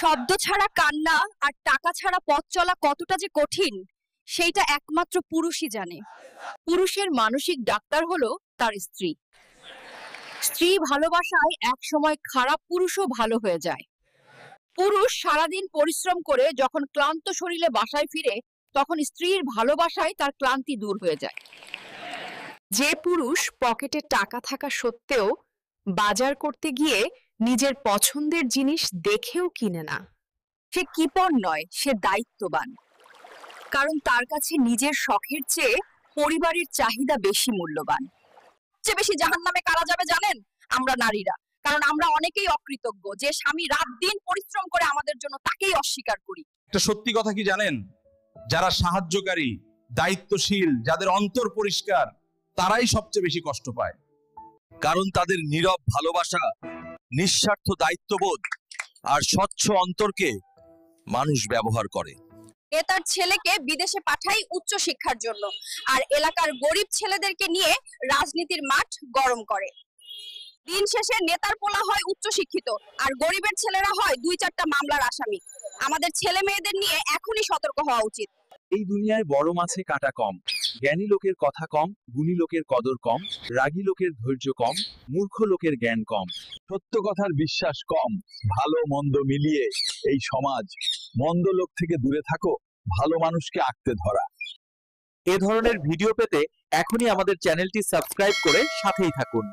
শব্দ ছাড়া কান্না আর টাকা ছাড়া পথ চলা কতটা যে কঠিন সেইটা একমাত্র পুরুষই জানে। পুরুষের মানসিক ডাক্তার হলো তার স্ত্রী। স্ত্রী ভালোবাসায় একসময় খারাপ পুরুষও ভালো হয়ে যায়। পুরুষ সারাদিন পরিশ্রম করে যখন ক্লান্ত শরীরে বাসায় ফিরে, তখন স্ত্রীর ভালোবাসায় তার ক্লান্তি দূর হয়ে যায়। যে পুরুষ পকেটে টাকা থাকা সত্ত্বেও বাজার করতে গিয়ে নিজের পছন্দের জিনিস দেখেও কিনে না, সে কিপর নয়, সে দায়িত্ববান। কারণ তার কাছে নিজের শখের চেয়ে পরিবারের চাহিদা বেশি মূল্যবান। সবচেয়ে বেশি জাহান্নামে কারা যাবে জানেন? আমরা নারীরা। কারণ আমরা অনেকেই অকৃতজ্ঞ, যে স্বামী রাত দিন পরিশ্রম করে আমাদের জন্য, তাকেই অস্বীকার করি। একটা সত্যি কথা কি জানেন? যারা সাহায্যকারী, দায়িত্বশীল, যাদের অন্তর পরিষ্কার, তারাই সবচেয়ে বেশি কষ্ট পায়। কারণ তাদের নীরব ভালোবাসা, নিঃস্বার্থ দায়িত্ববোধ আর স্বচ্ছ অন্তরকে মানুষ ব্যবহার করে। এ তার ছেলেকে বিদেশে পাঠাই উচ্চ শিক্ষার জন্য, আর এলাকার গরিব ছেলেদেরকে নিয়ে রাজনীতির মাঠ গরম করে। দিন শেষে নেতার পোলা হয় উচ্চ শিক্ষিত, আর গরিবের ছেলেরা হয় 2-4টা মামলার আসামি। আমাদের ছেলে মেয়েদের নিয়ে এখনই সতর্ক হওয়া উচিত। এই দুনিয়ায় বড় মাছে কাঁটা কম, জ্ঞানী লোকের কথা কম, গুণী লোকের কদর কম, রাগী লোকের ধৈর্য কম, মূর্খ লোকের জ্ঞান কম, সত্য কথার বিশ্বাস কম, ভালো মন্দ মিলিয়ে এই সমাজ। মন্দ লোক থেকে দূরে থাকো, ভালো মানুষকে আঁকতে ধরা। এ ধরনের ভিডিও পেতে এখনই আমাদের চ্যানেলটি সাবস্ক্রাইব করে সাথেই থাকুন।